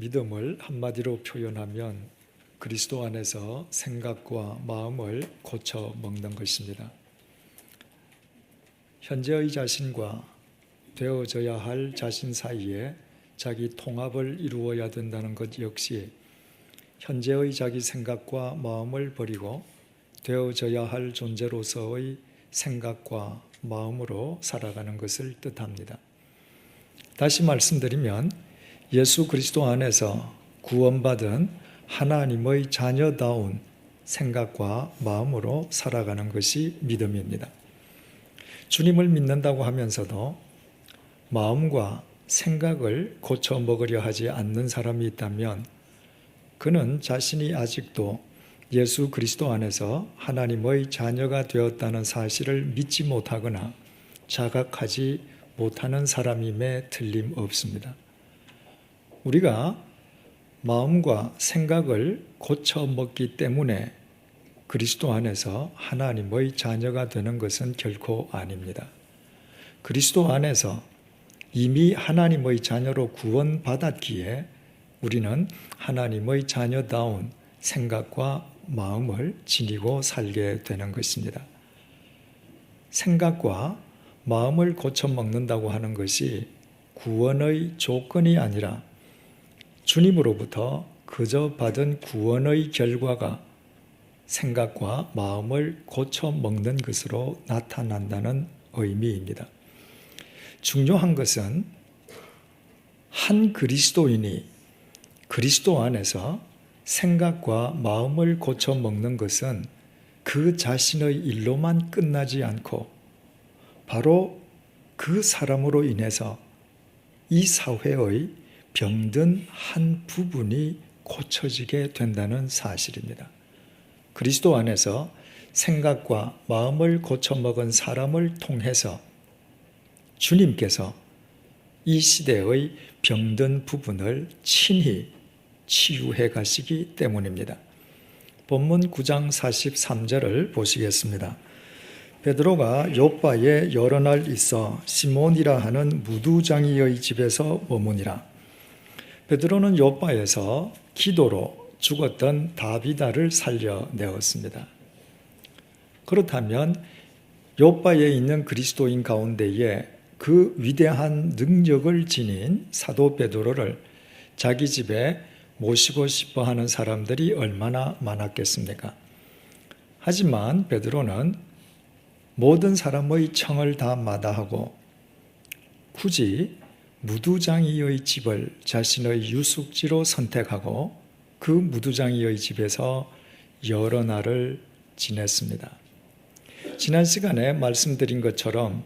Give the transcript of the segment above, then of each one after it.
믿음을 한마디로 표현하면 그리스도 안에서 생각과 마음을 고쳐 먹는 것입니다. 현재의 자신과 되어져야 할 자신 사이에 자기 통합을 이루어야 된다는 것 역시 현재의 자기 생각과 마음을 버리고 되어져야 할 존재로서의 생각과 마음으로 살아가는 것을 뜻합니다. 다시 말씀드리면 예수 그리스도 안에서 구원받은 하나님의 자녀다운 생각과 마음으로 살아가는 것이 믿음입니다. 주님을 믿는다고 하면서도 마음과 생각을 고쳐 먹으려 하지 않는 사람이 있다면 그는 자신이 아직도 예수 그리스도 안에서 하나님의 자녀가 되었다는 사실을 믿지 못하거나 자각하지 못하는 사람임에 틀림없습니다. 우리가 마음과 생각을 고쳐 먹기 때문에 그리스도 안에서 하나님의 자녀가 되는 것은 결코 아닙니다. 그리스도 안에서 이미 하나님의 자녀로 구원받았기에 우리는 하나님의 자녀다운 생각과 마음을 지니고 살게 되는 것입니다. 생각과 마음을 고쳐 먹는다고 하는 것이 구원의 조건이 아니라 주님으로부터 그저 받은 구원의 결과가 생각과 마음을 고쳐 먹는 것으로 나타난다는 의미입니다. 중요한 것은 한 그리스도인이 그리스도 안에서 생각과 마음을 고쳐 먹는 것은 그 자신의 일로만 끝나지 않고 바로 그 사람으로 인해서 이 사회의 병든 한 부분이 고쳐지게 된다는 사실입니다. 그리스도 안에서 생각과 마음을 고쳐먹은 사람을 통해서 주님께서 이 시대의 병든 부분을 친히 치유해 가시기 때문입니다. 본문 9장 43절을 보시겠습니다. 베드로가 요빠에 여러 날 있어 시몬이라 하는 무두장이의 집에서 머무니라. 베드로는 요빠에서 기도로 죽었던 다비다를 살려내었습니다. 그렇다면 요빠에 있는 그리스도인 가운데에 그 위대한 능력을 지닌 사도 베드로를 자기 집에 모시고 싶어 하는 사람들이 얼마나 많았겠습니까? 하지만 베드로는 모든 사람의 청을 다 마다하고 굳이 무두장이의 집을 자신의 유숙지로 선택하고 그 무두장이의 집에서 여러 날을 지냈습니다. 지난 시간에 말씀드린 것처럼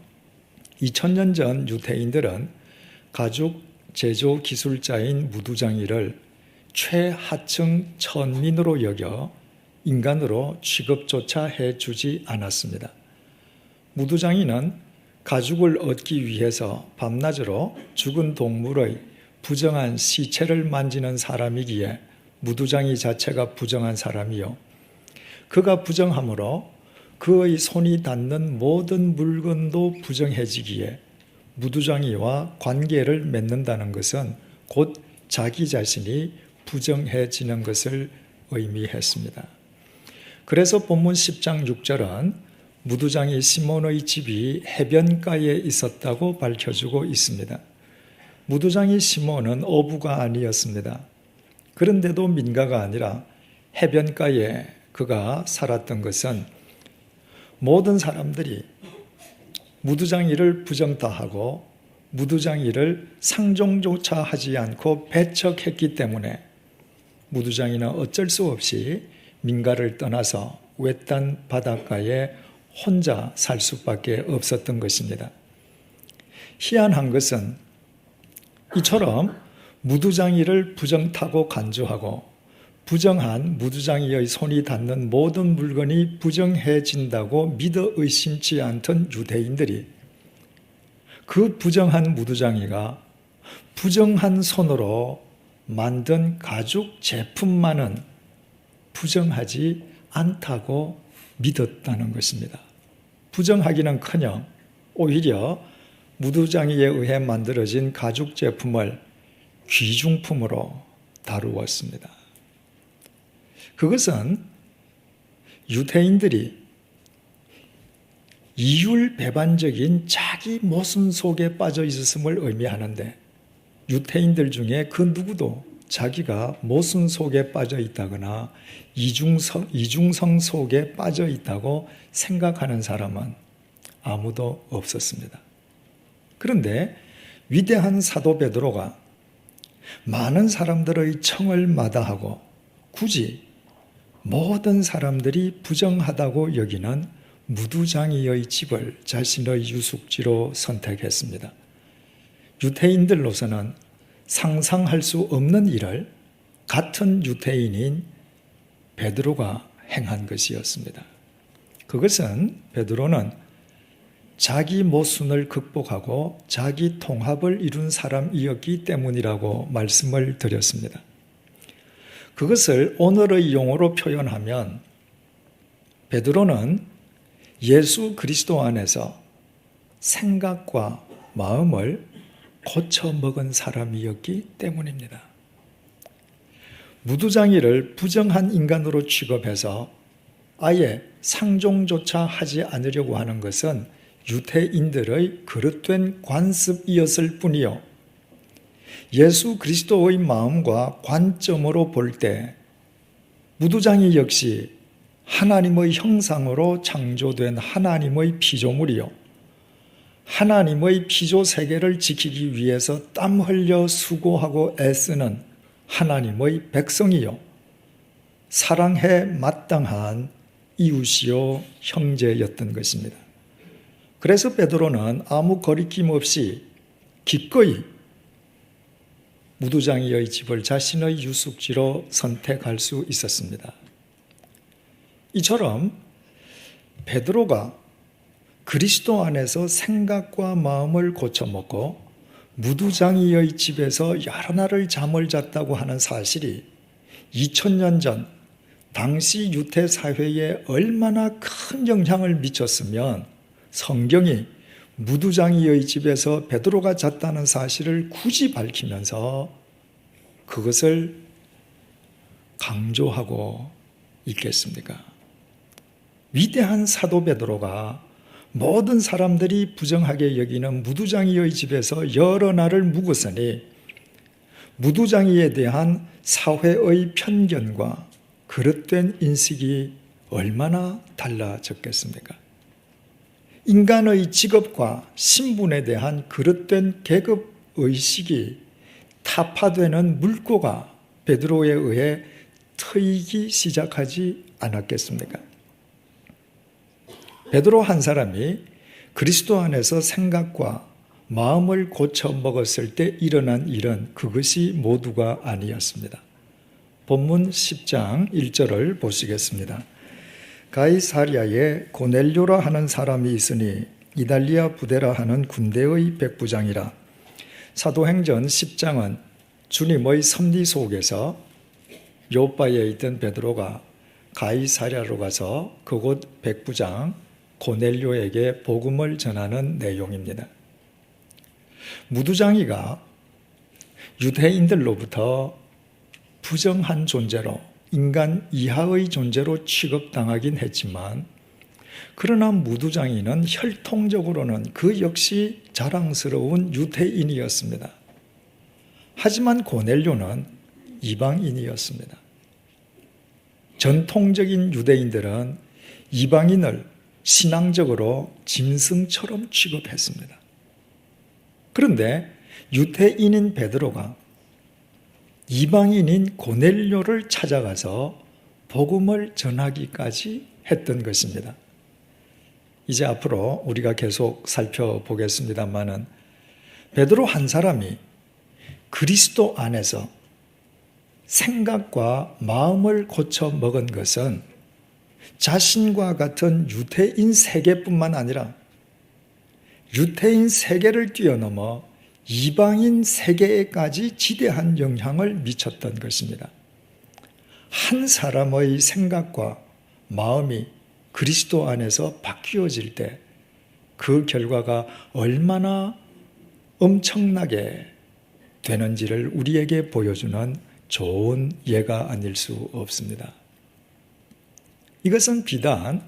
2000년 전 유대인들은 가죽 제조 기술자인 무두장이를 최하층 천민으로 여겨 인간으로 취급조차 해주지 않았습니다. 무두장이는 가죽을 얻기 위해서 밤낮으로 죽은 동물의 부정한 시체를 만지는 사람이기에 무두장이 자체가 부정한 사람이요. 그가 부정함으로 그의 손이 닿는 모든 물건도 부정해지기에 무두장이와 관계를 맺는다는 것은 곧 자기 자신이 부정해지는 것을 의미했습니다. 그래서 본문 10장 6절은 무두장이 시몬의 집이 해변가에 있었다고 밝혀주고 있습니다. 무두장이 시몬은 어부가 아니었습니다. 그런데도 민가가 아니라 해변가에 그가 살았던 것은 모든 사람들이 무두장이를 부정다하고 무두장이를 상종조차 하지 않고 배척했기 때문에 무두장이는 어쩔 수 없이 민가를 떠나서 외딴 바닷가에 혼자 살 수밖에 없었던 것입니다. 희한한 것은 이처럼 무두장이를 부정타고 간주하고 부정한 무두장이의 손이 닿는 모든 물건이 부정해진다고 믿어 의심치 않던 유대인들이 그 부정한 무두장이가 부정한 손으로 만든 가죽 제품만은 부정하지 않다고 믿었다는 것입니다. 부정하기는커녕 오히려 무두장이에 의해 만들어진 가죽 제품을 귀중품으로 다루었습니다. 그것은 유대인들이 이율배반적인 자기 모순 속에 빠져 있었음을 의미하는데, 유대인들 중에 그 누구도 자기가 모순 속에 빠져 있다거나 이중성 속에 빠져 있다고 생각하는 사람은 아무도 없었습니다. 그런데 위대한 사도 베드로가 많은 사람들의 청을 마다하고 굳이 모든 사람들이 부정하다고 여기는 무두장이의 집을 자신의 유숙지로 선택했습니다. 유대인들로서는 상상할 수 없는 일을 같은 유대인인 베드로가 행한 것이었습니다. 그것은 베드로는 자기 모순을 극복하고 자기 통합을 이룬 사람이었기 때문이라고 말씀을 드렸습니다. 그것을 오늘의 용어로 표현하면 베드로는 예수 그리스도 안에서 생각과 마음을 고쳐먹은 사람이었기 때문입니다. 무두장이를 부정한 인간으로 취급해서 아예 상종조차 하지 않으려고 하는 것은 유대인들의 그릇된 관습이었을 뿐이요, 예수 그리스도의 마음과 관점으로 볼 때 무두장이 역시 하나님의 형상으로 창조된 하나님의 피조물이요, 하나님의 피조 세계를 지키기 위해서 땀 흘려 수고하고 애쓰는 하나님의 백성이요, 사랑해 마땅한 이웃이요 형제였던 것입니다. 그래서 베드로는 아무 거리낌 없이 기꺼이 무두장이의 집을 자신의 유숙지로 선택할 수 있었습니다. 이처럼 베드로가 그리스도 안에서 생각과 마음을 고쳐먹고 무두장이의 집에서 여러 날을 잠을 잤다고 하는 사실이 2000년 전 당시 유대 사회에 얼마나 큰 영향을 미쳤으면 성경이 무두장이의 집에서 베드로가 잤다는 사실을 굳이 밝히면서 그것을 강조하고 있겠습니까? 위대한 사도 베드로가 모든 사람들이 부정하게 여기는 무두장이의 집에서 여러 날을 묵었으니 무두장이에 대한 사회의 편견과 그릇된 인식이 얼마나 달라졌겠습니까? 인간의 직업과 신분에 대한 그릇된 계급 의식이 타파되는 물꼬가 베드로에 의해 트이기 시작하지 않았겠습니까? 베드로 한 사람이 그리스도 안에서 생각과 마음을 고쳐 먹었을 때 일어난 일은 그것이 모두가 아니었습니다. 본문 10장 1절을 보시겠습니다. 가이사랴에 고넬료라 하는 사람이 있으니 이달리아 부대라 하는 군대의 백부장이라. 사도행전 10장은 주님의 섭리 속에서 요빠에 있던 베드로가 가이사랴로 가서 그곳 백부장 고넬료에게 복음을 전하는 내용입니다. 무두장이가 유대인들로부터 부정한 존재로, 인간 이하의 존재로 취급당하긴 했지만, 그러나 무두장이는 혈통적으로는 그 역시 자랑스러운 유대인이었습니다. 하지만 고넬료는 이방인이었습니다. 전통적인 유대인들은 이방인을 신앙적으로 짐승처럼 취급했습니다. 그런데 유대인인 베드로가 이방인인 고넬료를 찾아가서 복음을 전하기까지 했던 것입니다. 이제 앞으로 우리가 계속 살펴보겠습니다만은 베드로 한 사람이 그리스도 안에서 생각과 마음을 고쳐 먹은 것은 자신과 같은 유대인 세계뿐만 아니라 유대인 세계를 뛰어넘어 이방인 세계에까지 지대한 영향을 미쳤던 것입니다. 한 사람의 생각과 마음이 그리스도 안에서 바뀌어질 때 그 결과가 얼마나 엄청나게 되는지를 우리에게 보여주는 좋은 예가 아닐 수 없습니다. 이것은 비단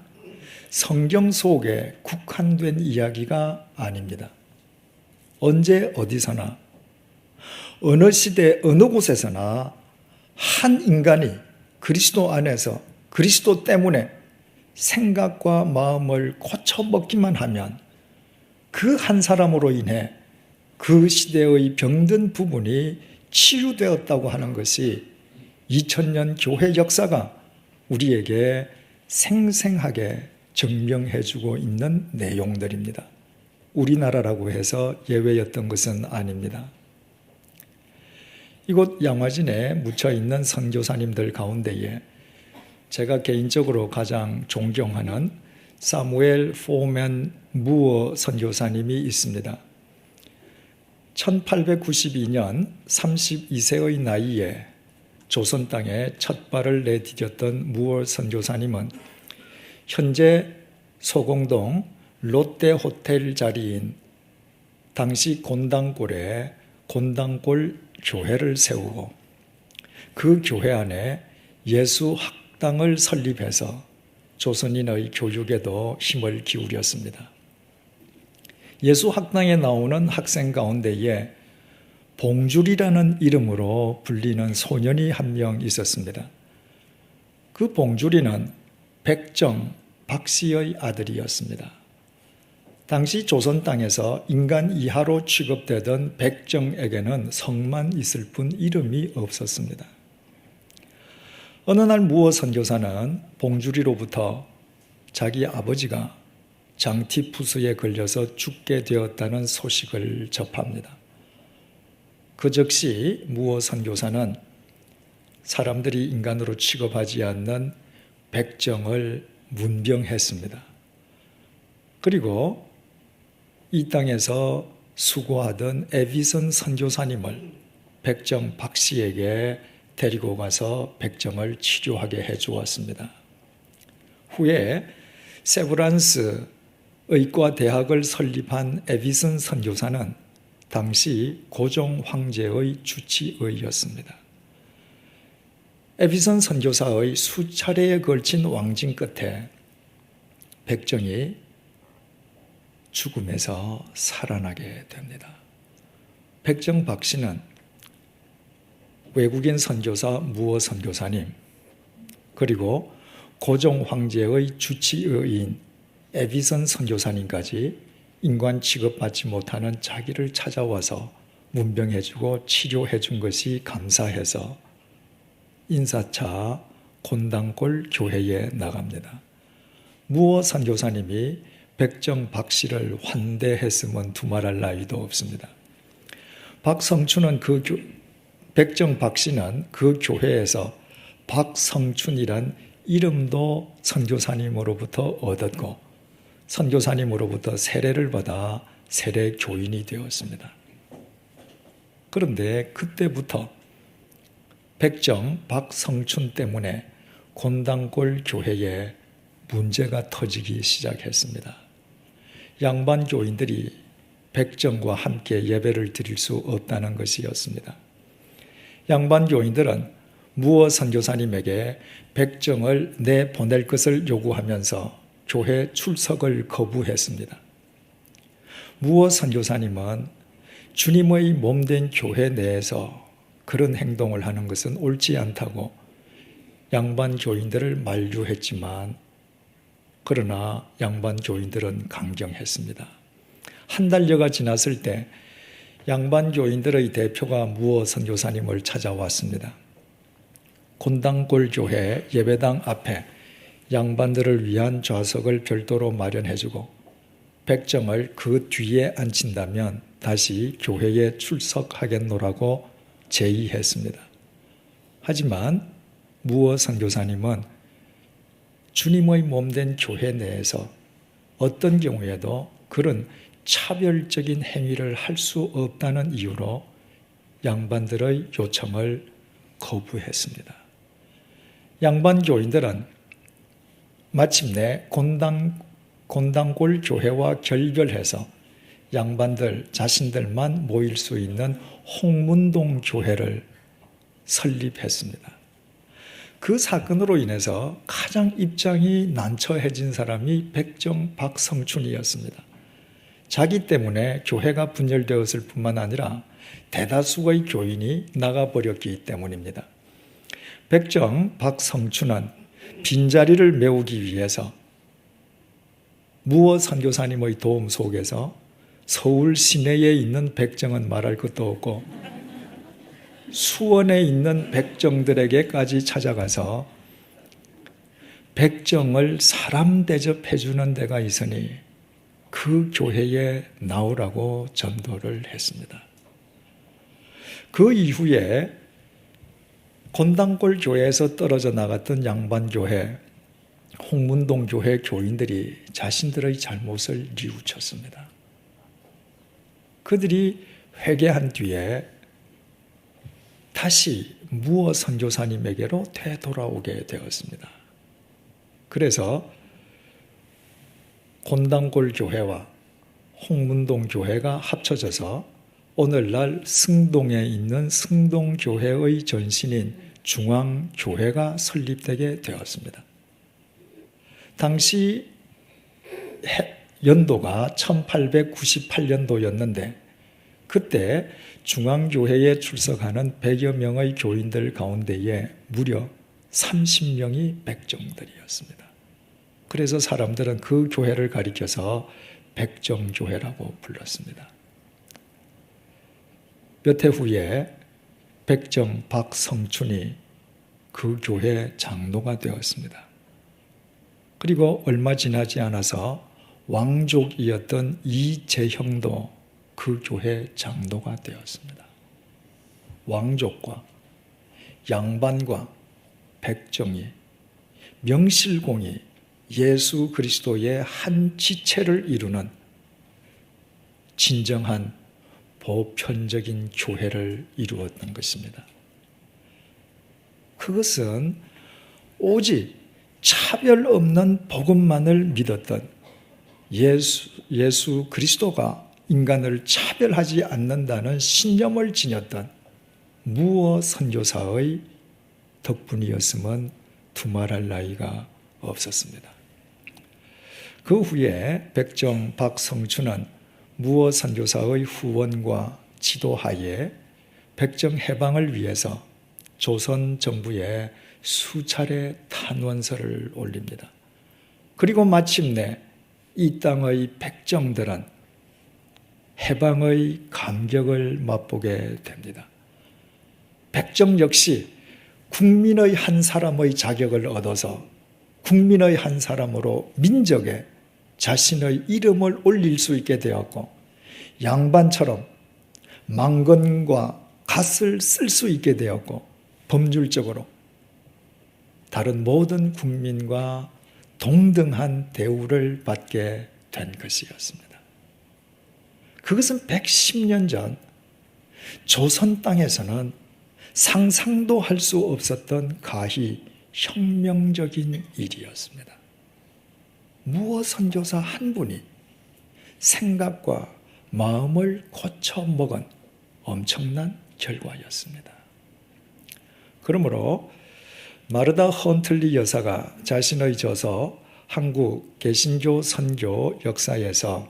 성경 속에 국한된 이야기가 아닙니다. 언제 어디서나 어느 시대 어느 곳에서나 한 인간이 그리스도 안에서 그리스도 때문에 생각과 마음을 고쳐먹기만 하면 그 한 사람으로 인해 그 시대의 병든 부분이 치유되었다고 하는 것이 2000년 교회 역사가 우리에게 생생하게 증명해주고 있는 내용들입니다. 우리나라라고 해서 예외였던 것은 아닙니다. 이곳 양화진에 묻혀있는 선교사님들 가운데에 제가 개인적으로 가장 존경하는 사무엘 포맨 무어 선교사님이 있습니다. 1892년 32세의 나이에 조선 땅에 첫 발을 내디뎠던 무어 선교사님은 현재 소공동 롯데호텔 자리인 당시 곤당골에 곤당골 교회를 세우고 그 교회 안에 예수학당을 설립해서 조선인의 교육에도 힘을 기울였습니다. 예수학당에 나오는 학생 가운데에 봉줄이라는 이름으로 불리는 소년이 한 명 있었습니다. 그 봉줄이는 백정 박씨의 아들이었습니다. 당시 조선 땅에서 인간 이하로 취급되던 백정에게는 성만 있을 뿐 이름이 없었습니다. 어느 날 무어 선교사는 봉주리로부터 자기 아버지가 장티푸스에 걸려서 죽게 되었다는 소식을 접합니다. 그 즉시 무어 선교사는 사람들이 인간으로 취급하지 않는 백정을 문병했습니다. 그리고 이 땅에서 수고하던 에비선 선교사님을 백정 박씨에게 데리고 가서 백정을 치료하게 해주었습니다. 후에 세브란스 의과 대학을 설립한 에비슨 선교사는 당시 고종 황제의 주치의였습니다. 에비슨 선교사의 수차례에 걸친 왕진 끝에 백정이 죽음에서 살아나게 됩니다. 백정 박씨는 외국인 선교사 무어 선교사님, 그리고 고종 황제의 주치의인 에비선 선교사님까지 인간 취급받지 못하는 자기를 찾아와서 문병해주고 치료해준 것이 감사해서 인사차 곤당골 교회에 나갑니다. 무어 선교사님이 백정 박씨를 환대했으면 두말할 나위도 없습니다. 박성춘은 백정 박씨는 그 교회에서 박성춘이란 이름도 선교사님으로부터 얻었고 선교사님으로부터 세례를 받아 세례 교인이 되었습니다. 그런데 그때부터 백정 박성춘 때문에 곤당골 교회에 문제가 터지기 시작했습니다. 양반 교인들이 백정과 함께 예배를 드릴 수 없다는 것이었습니다. 양반 교인들은 무어 선교사님에게 백정을 내보낼 것을 요구하면서 교회 출석을 거부했습니다. 무어 선교사님은 주님의 몸된 교회 내에서 그런 행동을 하는 것은 옳지 않다고 양반 교인들을 만류했지만 그러나 양반 교인들은 강경했습니다. 한 달여가 지났을 때 양반 교인들의 대표가 무어 선교사님을 찾아왔습니다. 곤당골 교회 예배당 앞에 양반들을 위한 좌석을 별도로 마련해주고 백정을 그 뒤에 앉힌다면 다시 교회에 출석하겠노라고 제의했습니다. 하지만 무어 선교사님은 주님의 몸된 교회 내에서 어떤 경우에도 그런 차별적인 행위를 할 수 없다는 이유로 양반들의 요청을 거부했습니다. 양반 교인들은 마침내 곤당골 교회와 결별해서 양반들 자신들만 모일 수 있는 홍문동 교회를 설립했습니다. 그 사건으로 인해서 가장 입장이 난처해진 사람이 백정 박성춘이었습니다. 자기 때문에 교회가 분열되었을 뿐만 아니라 대다수의 교인이 나가버렸기 때문입니다. 백정 박성춘은 빈자리를 메우기 위해서 무어 선교사님의 도움 속에서 서울 시내에 있는 백정은 말할 것도 없고 수원에 있는 백정들에게까지 찾아가서 백정을 사람 대접해 주는 데가 있으니 그 교회에 나오라고 전도를 했습니다. 그 이후에 곤당골 교회에서 떨어져 나갔던 양반교회, 홍문동 교회 교인들이 자신들의 잘못을 뉘우쳤습니다. 그들이 회개한 뒤에 다시 무어 선교사님에게로 되돌아오게 되었습니다. 그래서 곤당골 교회와 홍문동 교회가 합쳐져서 오늘날 승동에 있는 승동교회의 전신인 중앙교회가 설립되게 되었습니다. 당시 연도가 1898년도였는데 그때 중앙교회에 출석하는 100여 명의 교인들 가운데에 무려 30명이 백정들이었습니다. 그래서 사람들은 그 교회를 가리켜서 백정교회라고 불렀습니다. 몇 해 후에 백정 박성춘이 그 교회 장로가 되었습니다. 그리고 얼마 지나지 않아서 왕족이었던 이재형도 그 교회 장로가 되었습니다. 왕족과 양반과 백정이 명실공히 예수 그리스도의 한 지체를 이루는 진정한 보편적인 교회를 이루었던 것입니다. 그것은 오직 차별 없는 복음만을 믿었던 예수 그리스도가 인간을 차별하지 않는다는 신념을 지녔던 무어 선교사의 덕분이었음은 두말할 나위가 없었습니다. 그 후에 백정 박성춘은 무어 선교사의 후원과 지도하에 백정 해방을 위해서 조선 정부에 수차례 탄원서를 올립니다. 그리고 마침내 이 땅의 백정들은 해방의 감격을 맛보게 됩니다. 백정 역시 국민의 한 사람의 자격을 얻어서 국민의 한 사람으로 민족에 자신의 이름을 올릴 수 있게 되었고 양반처럼 망건과 갓을 쓸 수 있게 되었고 법률적으로 다른 모든 국민과 동등한 대우를 받게 된 것이었습니다. 그것은 110년 전 조선 땅에서는 상상도 할 수 없었던 가히 혁명적인 일이었습니다. 무어 선교사 한 분이 생각과 마음을 고쳐먹은 엄청난 결과였습니다. 그러므로 마르다 헌틀리 여사가 자신의 저서 한국 개신교 선교 역사에서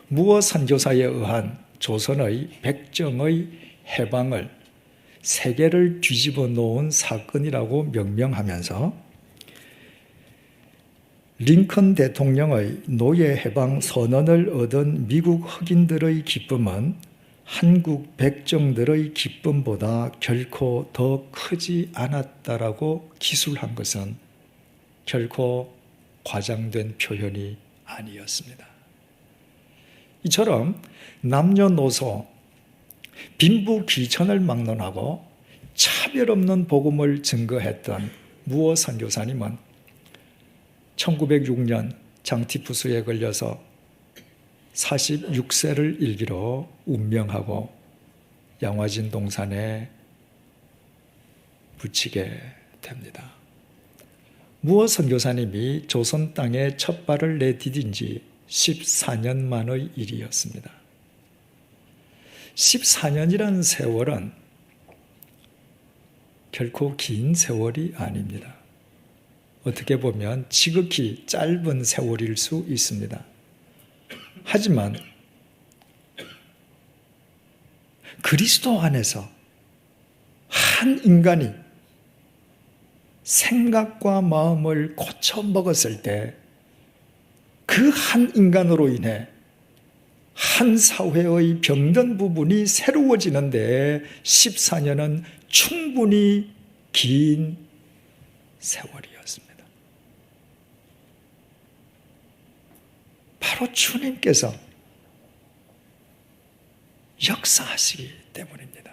무어 선교사에 의한 조선의 백정의 해방을 세계를 뒤집어 놓은 사건이라고 명명하면서 링컨 대통령의 노예 해방 선언을 얻은 미국 흑인들의 기쁨은 한국 백정들의 기쁨보다 결코 더 크지 않았다라고 기술한 것은 결코 과장된 표현이 아니었습니다. 이처럼 남녀노소, 빈부귀천을 막론하고 차별 없는 복음을 증거했던 무어 선교사님은 1906년 장티푸스에 걸려서 46세를 일기로 운명하고 양화진 동산에 묻히게 됩니다. 무어 선교사님이 조선 땅에 첫 발을 내디딘 지 14년 만의 일이었습니다. 14년이라는 세월은 결코 긴 세월이 아닙니다. 어떻게 보면 지극히 짧은 세월일 수 있습니다. 하지만 그리스도 안에서 한 인간이 생각과 마음을 고쳐 먹었을 때 그 한 인간으로 인해 한 사회의 병든 부분이 새로워지는데 14년은 충분히 긴 세월이었습니다. 바로 주님께서 역사하시기 때문입니다.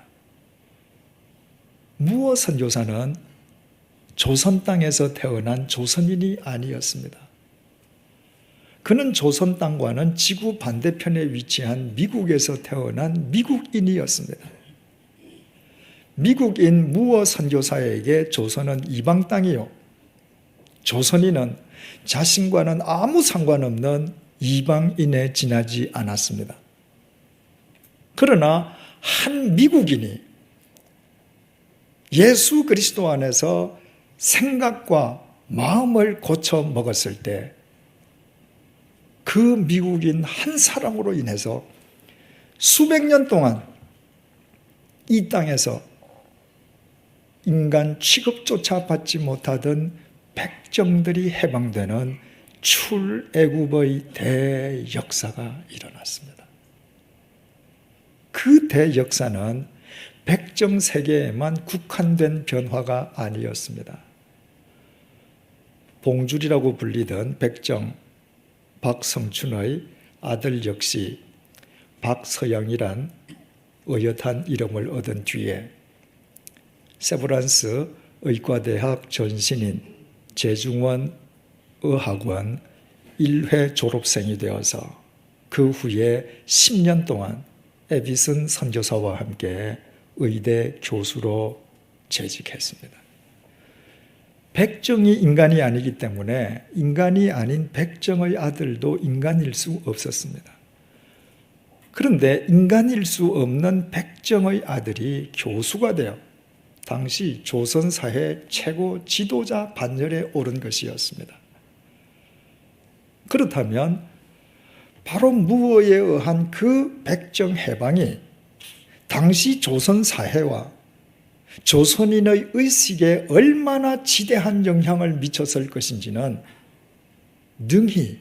무어 선교사는 조선 땅에서 태어난 조선인이 아니었습니다. 그는 조선 땅과는 지구 반대편에 위치한 미국에서 태어난 미국인이었습니다. 미국인 무어 선교사에게 조선은 이방 땅이요, 조선인은 자신과는 아무 상관없는 이방인에 지나지 않았습니다. 그러나 한 미국인이 예수 그리스도 안에서 생각과 마음을 고쳐 먹었을 때 그 미국인 한 사람으로 인해서 수백 년 동안 이 땅에서 인간 취급조차 받지 못하던 백정들이 해방되는 출애굽의 대역사가 일어났습니다. 그 대역사는 백정 세계에만 국한된 변화가 아니었습니다. 봉줄이라고 불리던 백정 박성춘의 아들 역시 박서영이란 어엿한 이름을 얻은 뒤에 세브란스 의과대학 전신인 재중원 의학원 1회 졸업생이 되어서 그 후에 10년 동안 에비슨 선교사와 함께 의대 교수로 재직했습니다. 백정이 인간이 아니기 때문에 인간이 아닌 백정의 아들도 인간일 수 없었습니다. 그런데 인간일 수 없는 백정의 아들이 교수가 되어 당시 조선사회 최고 지도자 반열에 오른 것이었습니다. 그렇다면 바로 무어에 의한 그 백정 해방이 당시 조선사회와 조선인의 의식에 얼마나 지대한 영향을 미쳤을 것인지는 능히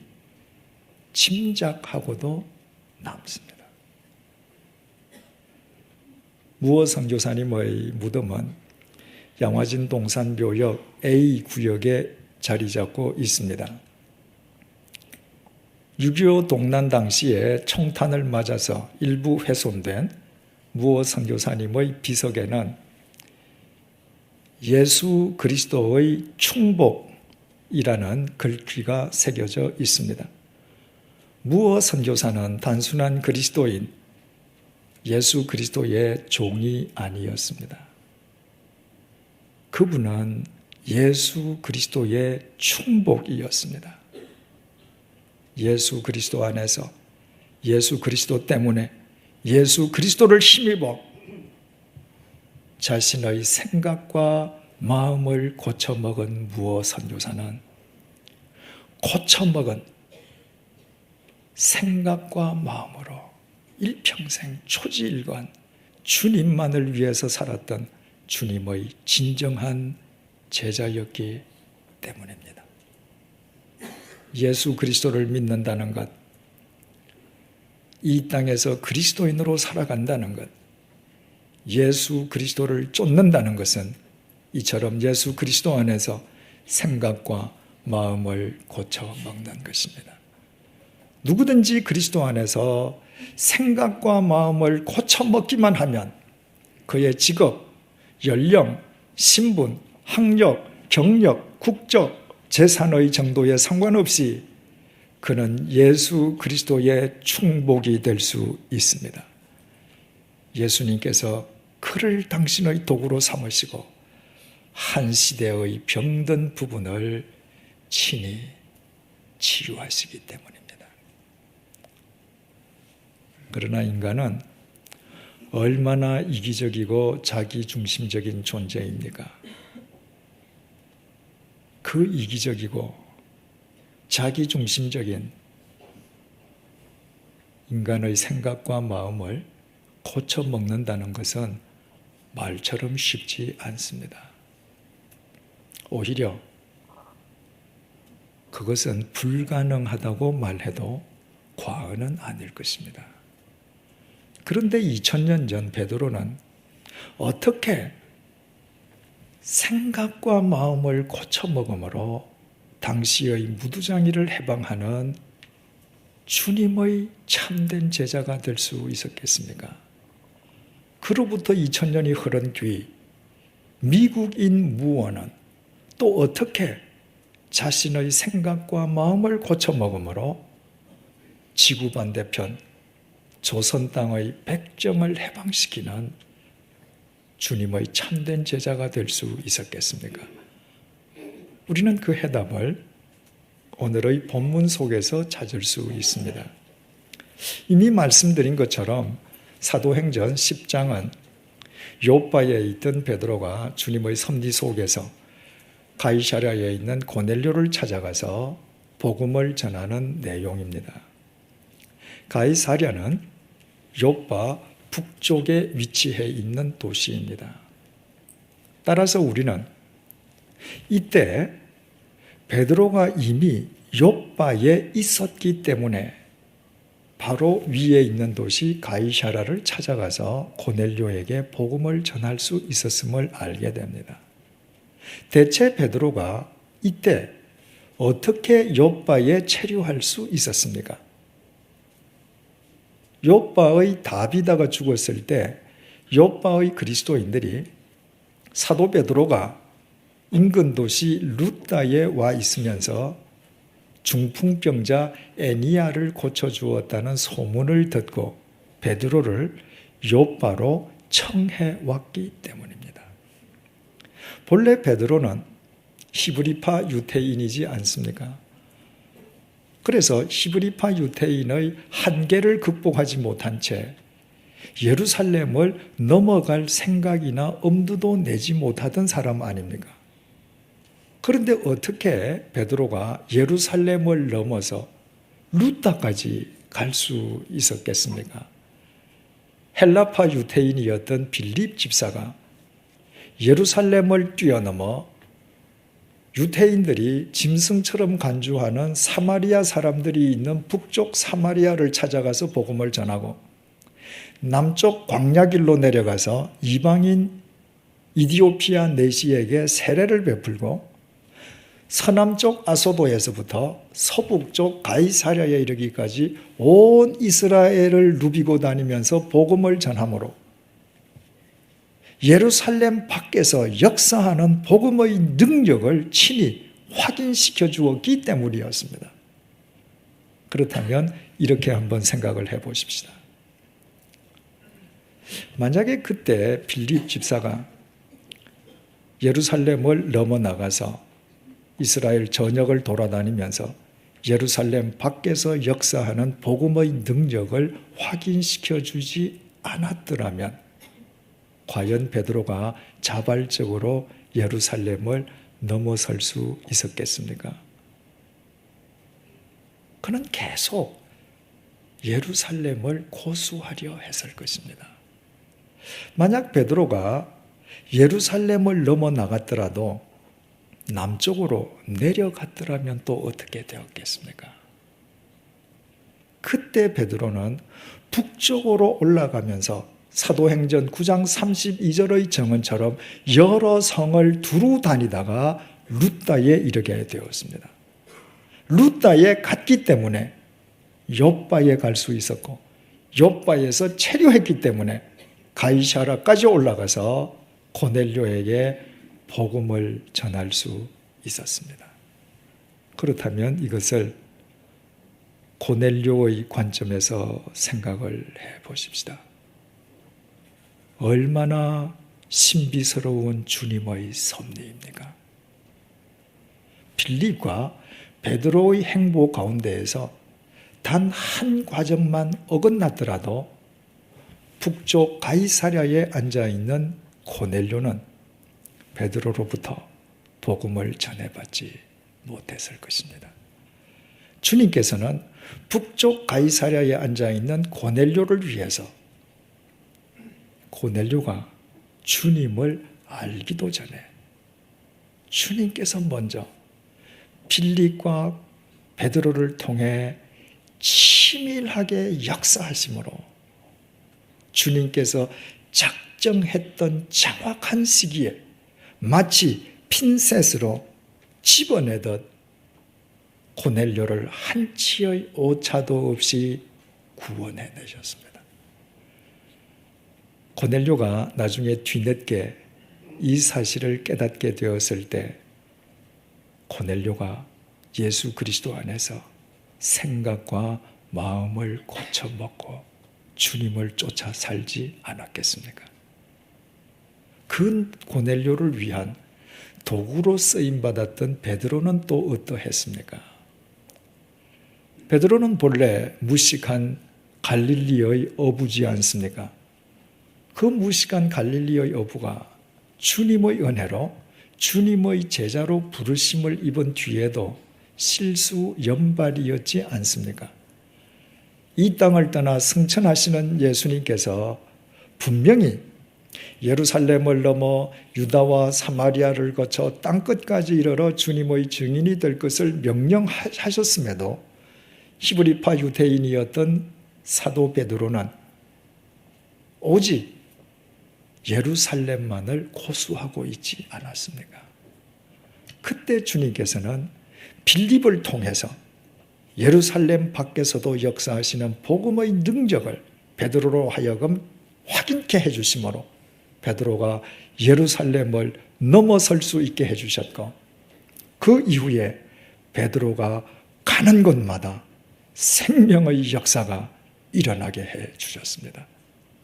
짐작하고도 남습니다. 무어 선교사님의 무덤은 양화진 동산묘역 A구역에 자리 잡고 있습니다. 6.25 동란 당시에 총탄을 맞아서 일부 훼손된 무어 선교사님의 비석에는 예수 그리스도의 충복이라는 글귀가 새겨져 있습니다. 무어 선교사는 단순한 그리스도인 예수 그리스도의 종이 아니었습니다. 그분은 예수 그리스도의 충복이었습니다. 예수 그리스도 안에서 예수 그리스도 때문에 예수 그리스도를 힘입어 자신의 생각과 마음을 고쳐먹은 무어 선교사는 고쳐먹은 생각과 마음으로 일평생 초지일관 주님만을 위해서 살았던 주님의 진정한 제자였기 때문입니다. 예수 그리스도를 믿는다는 것, 이 땅에서 그리스도인으로 살아간다는 것, 예수 그리스도를 쫓는다는 것은 이처럼 예수 그리스도 안에서 생각과 마음을 고쳐 먹는 것입니다. 누구든지 그리스도 안에서 생각과 마음을 고쳐 먹기만 하면 그의 직업, 연령, 신분, 학력, 경력, 국적, 재산의 정도에 상관없이 그는 예수 그리스도의 충복이 될 수 있습니다. 예수님께서 그를 당신의 도구로 삼으시고 한 시대의 병든 부분을 친히 치유하시기 때문입니다. 그러나 인간은 얼마나 이기적이고 자기중심적인 존재입니까? 그 이기적이고 자기중심적인 인간의 생각과 마음을 고쳐먹는다는 것은 말처럼 쉽지 않습니다. 오히려 그것은 불가능하다고 말해도 과언은 아닐 것입니다. 그런데 2000년 전 베드로는 어떻게 생각과 마음을 고쳐먹음으로 당시의 무두장이를 해방하는 주님의 참된 제자가 될 수 있었겠습니까? 그로부터 2000년이 흐른 뒤 미국인 무원은 또 어떻게 자신의 생각과 마음을 고쳐먹음으로 지구 반대편 조선 땅의 백정을 해방시키는 주님의 참된 제자가 될 수 있었겠습니까? 우리는 그 해답을 오늘의 본문 속에서 찾을 수 있습니다. 이미 말씀드린 것처럼 사도행전 10장은 요빠에 있던 베드로가 주님의 섭리 속에서 가이사랴에 있는 고넬료를 찾아가서 복음을 전하는 내용입니다. 가이사랴는 요빠 북쪽에 위치해 있는 도시입니다. 따라서 우리는 이때 베드로가 이미 요빠에 있었기 때문에 바로 위에 있는 도시 가이사랴를 찾아가서 고넬료에게 복음을 전할 수 있었음을 알게 됩니다. 대체 베드로가 이때 어떻게 요빠에 체류할 수 있었습니까? 요빠의 다비다가 죽었을 때 요빠의 그리스도인들이 사도 베드로가 인근 도시 루다에 와 있으면서 중풍병자 에니야를 고쳐주었다는 소문을 듣고 베드로를 요빠로 청해 왔기 때문입니다. 본래 베드로는 히브리파 유태인이지 않습니까? 그래서 히브리파 유태인의 한계를 극복하지 못한 채 예루살렘을 넘어갈 생각이나 엄두도 내지 못하던 사람 아닙니까? 그런데 어떻게 베드로가 예루살렘을 넘어서 루다까지 갈 수 있었겠습니까? 헬라파 유태인이었던 빌립 집사가 예루살렘을 뛰어넘어 유태인들이 짐승처럼 간주하는 사마리아 사람들이 있는 북쪽 사마리아를 찾아가서 복음을 전하고 남쪽 광야길로 내려가서 이방인 이디오피아 내시에게 세례를 베풀고 서남쪽 아소도에서부터 서북쪽 가이사랴에 이르기까지 온 이스라엘을 누비고 다니면서 복음을 전함으로 예루살렘 밖에서 역사하는 복음의 능력을 친히 확인시켜 주었기 때문이었습니다. 그렇다면 이렇게 한번 생각을 해보십시다. 만약에 그때 빌립 집사가 예루살렘을 넘어 나가서 이스라엘 전역을 돌아다니면서 예루살렘 밖에서 역사하는 복음의 능력을 확인시켜 주지 않았더라면 과연 베드로가 자발적으로 예루살렘을 넘어설 수 있었겠습니까? 그는 계속 예루살렘을 고수하려 했을 것입니다. 만약 베드로가 예루살렘을 넘어 나갔더라도 남쪽으로 내려갔더라면 또 어떻게 되었겠습니까? 그때 베드로는 북쪽으로 올라가면서 사도행전 9장 32절의 정언처럼 여러 성을 두루 다니다가 루다에 이르게 되었습니다. 루다에 갔기 때문에 요빠에 갈 수 있었고 요빠에서 체류했기 때문에 가이사랴까지 올라가서 고넬료에게 복음을 전할 수 있었습니다. 그렇다면 이것을 고넬료의 관점에서 생각을 해 보십시다. 얼마나 신비스러운 주님의 섭리입니까? 빌립과 베드로의 행보 가운데에서 단 한 과정만 어긋났더라도 북쪽 가이사랴에 앉아있는 고넬료는 베드로로부터 복음을 전해받지 못했을 것입니다. 주님께서는 북쪽 가이사랴에 앉아있는 고넬료를 위해서 고넬료가 주님을 알기도 전에 주님께서 먼저 빌립과 베드로를 통해 치밀하게 역사하심으로 주님께서 작정했던 정확한 시기에 마치 핀셋으로 집어내듯 고넬료를 한치의 오차도 없이 구원해내셨습니다. 고넬료가 나중에 뒤늦게 이 사실을 깨닫게 되었을 때 고넬료가 예수 그리스도 안에서 생각과 마음을 고쳐먹고 주님을 쫓아 살지 않았겠습니까? 그 고넬료를 위한 도구로 쓰임받았던 베드로는 또 어떠했습니까? 베드로는 본래 무식한 갈릴리의 어부지 않습니까? 그 무식한 갈릴리의 어부가 주님의 은혜로 주님의 제자로 부르심을 입은 뒤에도 실수 연발이었지 않습니까? 이 땅을 떠나 승천하시는 예수님께서 분명히 예루살렘을 넘어 유다와 사마리아를 거쳐 땅끝까지 이르러 주님의 증인이 될 것을 명령하셨음에도 히브리파 유대인이었던 사도 베드로는 오직 예루살렘만을 고수하고 있지 않았습니까? 그때 주님께서는 빌립을 통해서 예루살렘 밖에서도 역사하시는 복음의 능력을 베드로로 하여금 확인케 해주심으로 베드로가 예루살렘을 넘어설 수 있게 해주셨고 그 이후에 베드로가 가는 곳마다 생명의 역사가 일어나게 해주셨습니다.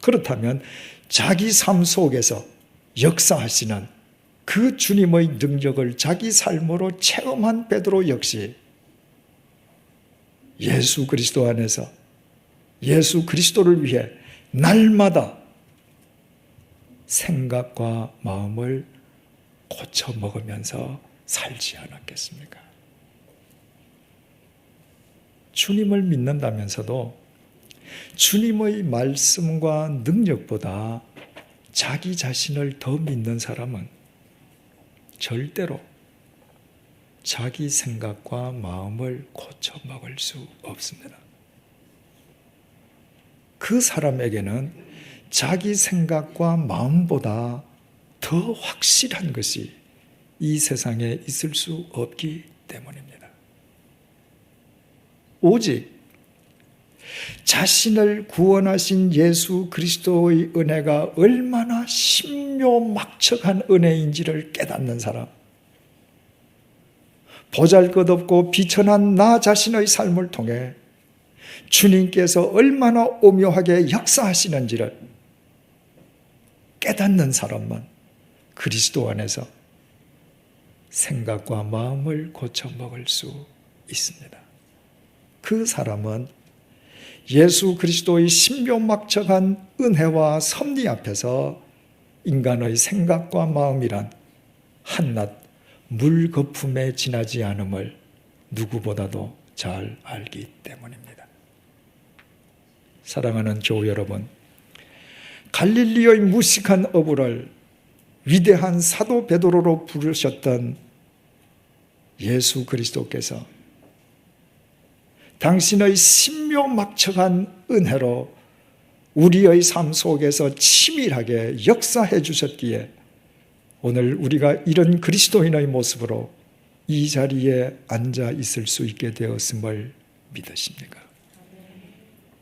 그렇다면 자기 삶 속에서 역사하시는 그 주님의 능력을 자기 삶으로 체험한 베드로 역시 예수 그리스도 안에서 예수 그리스도를 위해 날마다 생각과 마음을 고쳐 먹으면서 살지 않았겠습니까? 주님을 믿는다면서도 주님의 말씀과 능력보다 자기 자신을 더 믿는 사람은 절대로 자기 생각과 마음을 고쳐 먹을 수 없습니다. 그 사람에게는 자기 생각과 마음보다 더 확실한 것이 이 세상에 있을 수 없기 때문입니다. 오직 자신을 구원하신 예수 그리스도의 은혜가 얼마나 신묘막측한 은혜인지를 깨닫는 사람, 보잘것없고 비천한 나 자신의 삶을 통해 주님께서 얼마나 오묘하게 역사하시는지를 깨닫는 사람만 그리스도 안에서 생각과 마음을 고쳐 먹을 수 있습니다. 그 사람은 예수 그리스도의 신묘막측한 은혜와 섭리 앞에서 인간의 생각과 마음이란 한낱 물거품에 지나지 않음을 누구보다도 잘 알기 때문입니다. 사랑하는 교우 여러분, 갈릴리의 무식한 어부를 위대한 사도 베드로로 부르셨던 예수 그리스도께서 당신의 신묘막측한 은혜로 우리의 삶 속에서 치밀하게 역사해 주셨기에 오늘 우리가 이런 그리스도인의 모습으로 이 자리에 앉아 있을 수 있게 되었음을 믿으십니까?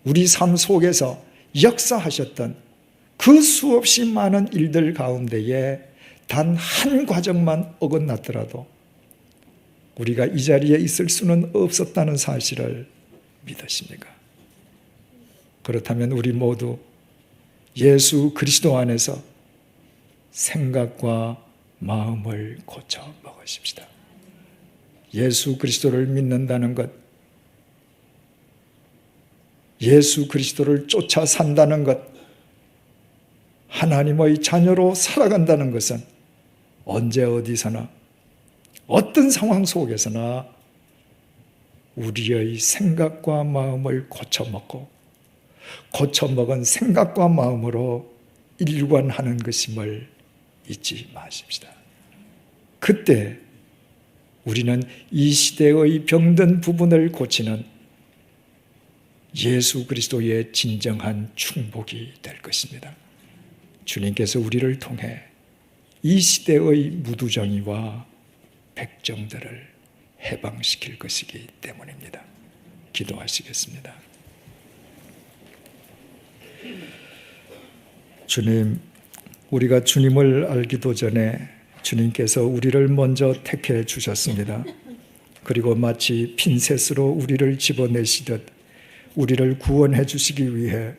우리 삶 속에서 역사하셨던 그 수없이 많은 일들 가운데에 단 한 과정만 어긋났더라도 우리가 이 자리에 있을 수는 없었다는 사실을 믿으십니까? 그렇다면 우리 모두 예수 그리스도 안에서 생각과 마음을 고쳐 먹으십시다. 예수 그리스도를 믿는다는 것, 예수 그리스도를 쫓아 산다는 것, 하나님의 자녀로 살아간다는 것은 언제 어디서나 어떤 상황 속에서나 우리의 생각과 마음을 고쳐먹고 고쳐먹은 생각과 마음으로 일관하는 것임을 잊지 마십시다. 그때 우리는 이 시대의 병든 부분을 고치는 예수 그리스도의 진정한 충복이 될 것입니다. 주님께서 우리를 통해 이 시대의 무두정이와 백정들을 해방시킬 것이기 때문입니다. 기도하시겠습니다. 주님, 우리가 주님을 알기도 전에 주님께서 우리를 먼저 택해 주셨습니다. 그리고 마치 핀셋으로 우리를 집어내시듯 우리를 구원해 주시기 위해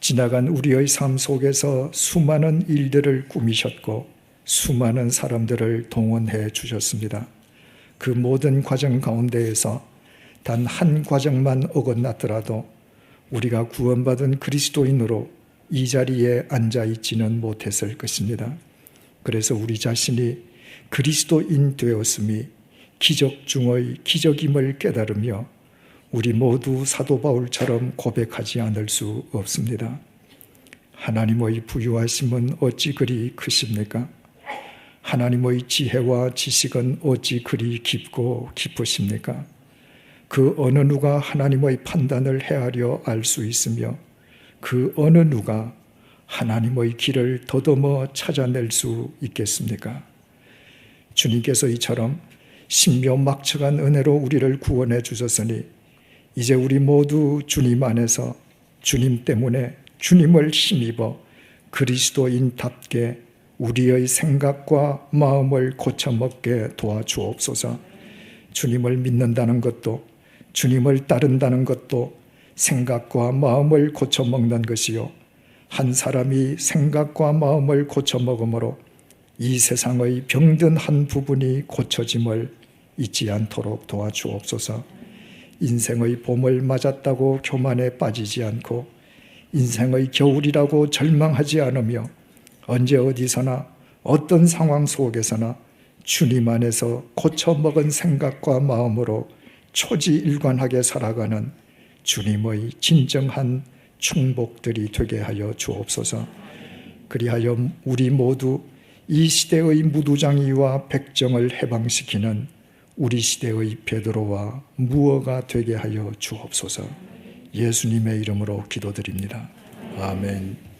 지나간 우리의 삶 속에서 수많은 일들을 꾸미셨고 수많은 사람들을 동원해 주셨습니다. 그 모든 과정 가운데에서 단 한 과정만 어긋났더라도 우리가 구원받은 그리스도인으로 이 자리에 앉아 있지는 못했을 것입니다. 그래서 우리 자신이 그리스도인 되었음이 기적 중의 기적임을 깨달으며 우리 모두 사도 바울처럼 고백하지 않을 수 없습니다. 하나님의 부유하심은 어찌 그리 크십니까? 하나님의 지혜와 지식은 어찌 그리 깊고 깊으십니까? 그 어느 누가 하나님의 판단을 헤아려 알 수 있으며 그 어느 누가 하나님의 길을 더듬어 찾아낼 수 있겠습니까? 주님께서 이처럼 신묘막측한 은혜로 우리를 구원해 주셨으니 이제 우리 모두 주님 안에서 주님 때문에 주님을 힘입어 그리스도인답게 우리의 생각과 마음을 고쳐먹게 도와주옵소서. 주님을 믿는다는 것도 주님을 따른다는 것도 생각과 마음을 고쳐먹는 것이요, 한 사람이 생각과 마음을 고쳐먹음으로 이 세상의 병든 한 부분이 고쳐짐을 잊지 않도록 도와주옵소서. 인생의 봄을 맞았다고 교만에 빠지지 않고 인생의 겨울이라고 절망하지 않으며 언제 어디서나 어떤 상황 속에서나 주님 안에서 고쳐먹은 생각과 마음으로 초지일관하게 살아가는 주님의 진정한 충복들이 되게 하여 주옵소서. 그리하여 우리 모두 이 시대의 무두장이와 백정을 해방시키는 우리 시대의 베드로와 무어가 되게 하여 주옵소서. 예수님의 이름으로 기도드립니다. 아멘.